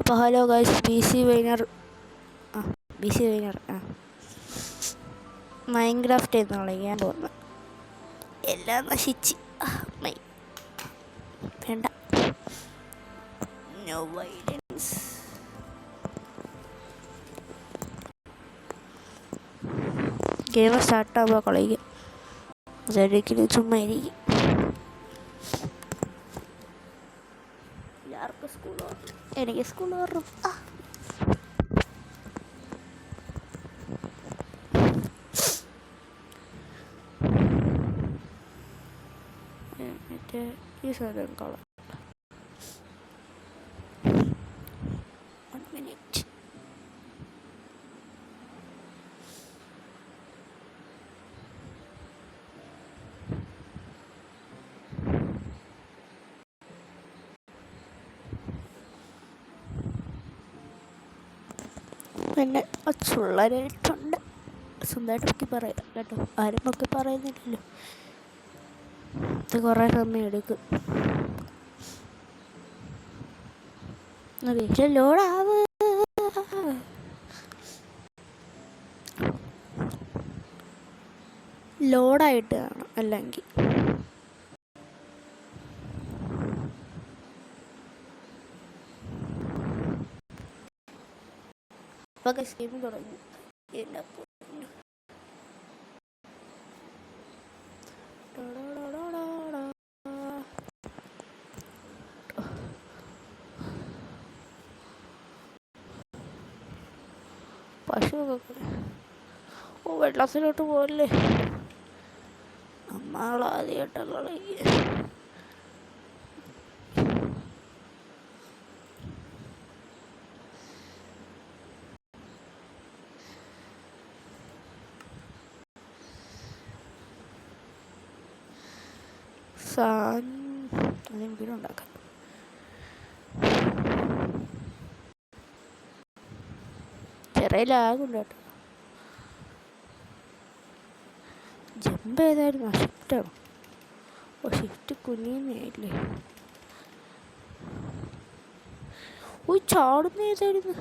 അപ്പോൾ hello guys, B C വൈനർ Minecraft എന്ന് കളിക്കാൻ പോകുന്നു. എല്ലാം നശിച്ച് വേണ്ട. No violence. ഗെയിം സ്റ്റാർട്ടാകുമ്പോൾ കളിക്കും. അതൊരിക്കലും ചുമ്മാ ഇരിക്കും. എല്ലാവർക്കും സ്കൂൾ തുറന്നു, എനിക്ക് സ്കൂൾ തുറന്നു. ഈ സാധനം കള 1 minute. പിന്നെ ചുള്ളരായിട്ടുണ്ട്. സ്വന്തമായിട്ട് പൊക്കി പറയാം കേട്ടോ, ആരും പൊക്കി പറയുന്നില്ലല്ലോ. ഇത് കുറേ സമയം എടുക്കും. ലോഡാവ് ലോഡായിട്ട് കാണും. അല്ലെങ്കിൽ അപ്പോൾ സ്കീം തുടങ്ങി. പശുവൊക്കെ വെള്ളത്തിലോട്ട് പോകല്ലേ. നമ്മളാദ്യമായിട്ട് കളിക്കുക. അതിന് വീടുണ്ടാക്കാം. ചെറിയ ലാഗുണ്ട് കേട്ടോ. ജമ്പ് ഏതായിരുന്നു? ഷിഫ്റ്റാണോ? ഷിഫ്റ്റ് കുനിയുന്നേയില്ലേ? ചാടുന്ന ഏതായിരുന്നു?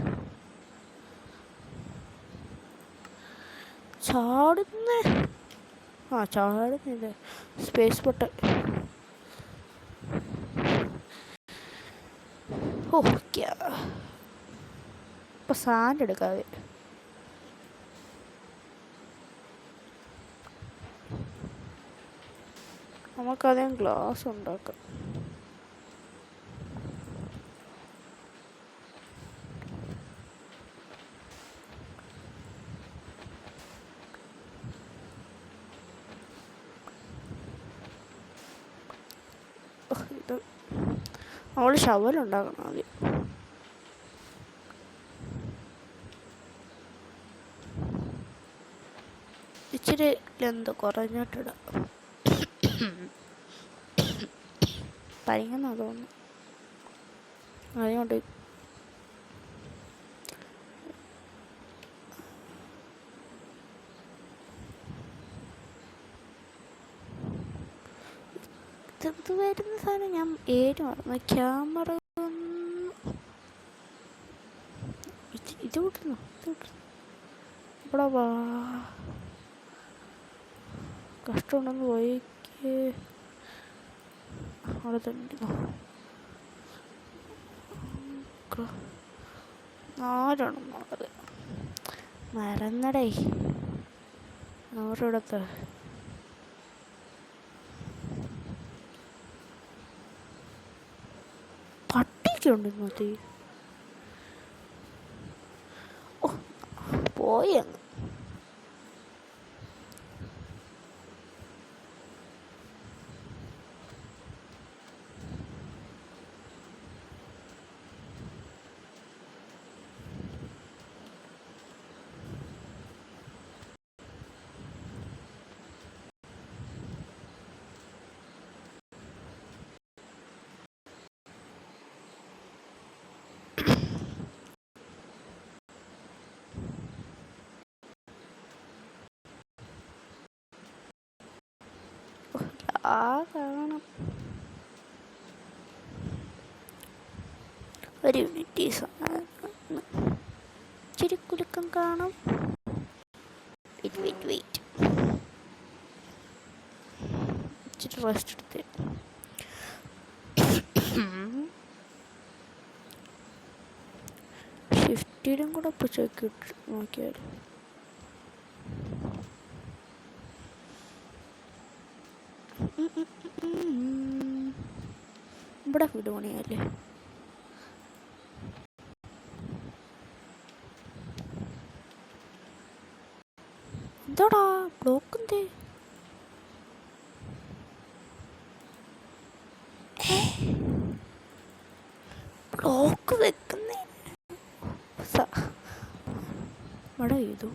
ചാടുന്നില്ല. Space button. ഇപ്പം സാൻഡ് എടുക്കാതെ നമുക്കധികം ഗ്ലാസ് ഉണ്ടാക്കാം. ഇത് നമ്മൾ ഷവലുണ്ടാക്കണം ആദ്യം. ഇച്ചിരി ലെന്ത് കുറഞ്ഞിട്ടിടാം. പരിങ്ങുന്ന തോന്നുന്നു. അതുകൊണ്ട് ഇത് വരുന്ന സാധനം ഞാൻ മറന്നു. ക്യാമറ ഇത് വിട്ടുന്നു. ഇവിടെ വാ, കഷ്ടമുണ്ടെന്ന് പോയിക്ക്. അവിടെ തന്നെ 4 മറന്നടേ. 100 ഇടത്ത് പട്ടിക്കുണ്ട്. മതി പോയി അങ്ങ്. കാണണം. ഒരു യൂണിറ്റി ഇച്ചിരി കുലുക്കം കാണും. വെയിറ്റ് ഇച്ചിരി റെസ്റ്റ് എടുത്ത് ഷിഫ്റ്റിലും കൂടെ പുഷാക്കി നോക്കിയാൽ ഇവിടെ വീട് പണിയല്ലേ. എന്താടാ ബ്ലോക്ക് എന്തേ? ബ്ലോക്ക് വെക്കുന്നേ മഴ പെയ്തു.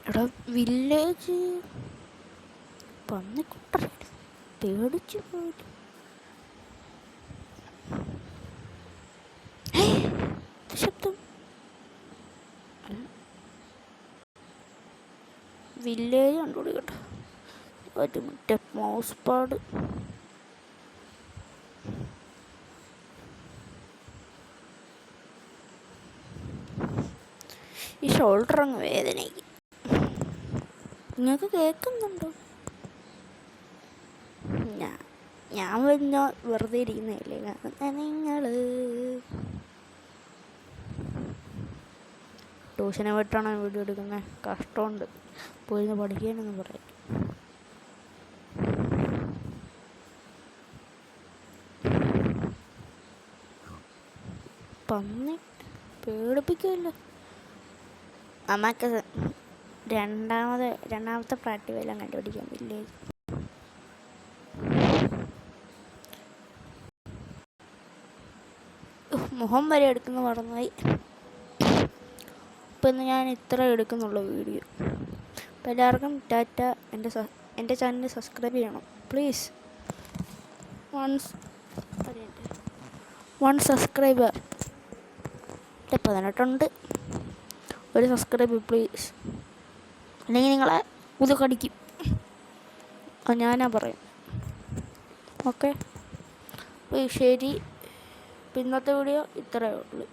എടാ വില്ലേജ് പന്നിക്കുട്ട പേടിച്ചു പോയിട്ട് ശബ്ദം. വില്ലേജ് കണ്ടുപിടി കേട്ടോ. ഒരു മറ്റേ മൗസ് പാഡ് ഈ ഷോൾഡർ അങ്ങ് വേദനയ്ക്ക്. നിങ്ങൾക്ക് കേൾക്കുന്നുണ്ടോ? ഞാൻ പിന്നെ വെറുതെ ഇരിക്കുന്നില്ലേ. നിങ്ങൾ ട്യൂഷനെ വിട്ടാണോ വീഡിയോ എടുക്കുന്നത്? കഷ്ടമുണ്ട്. പോയി പഠിക്കാനെന്ന് പറയും. പന്നി പേടിപ്പിക്കുമല്ലോ. അമ്മക്ക് രണ്ടാമത്തെ പ്രാക്ടിക്കലെല്ലാം കണ്ടുപിടിക്കാൻ വില്ലേജ്. മുഖം വരെ എടുക്കുന്ന മറന്നായി. ഇപ്പം ഇന്ന് ഞാൻ ഇത്ര എടുക്കുന്നുള്ളൂ വീഡിയോ. അപ്പം എല്ലാവർക്കും ടാറ്റ. എൻ്റെ ചാനൽ സബ്സ്ക്രൈബ് ചെയ്യണം പ്ലീസ്. വൺ സബ്സ്ക്രൈബർ 18 ഒരു സബ്സ്ക്രൈബ് പ്ലീസ്. അല്ലെങ്കിൽ നിങ്ങളെ ഉതുകടിക്കും. ഞാനാ പറയും. ഓക്കെ ശരി. ഇന്നത്തെ വീഡിയോ ഇത്രയേ ഉള്ളൂ.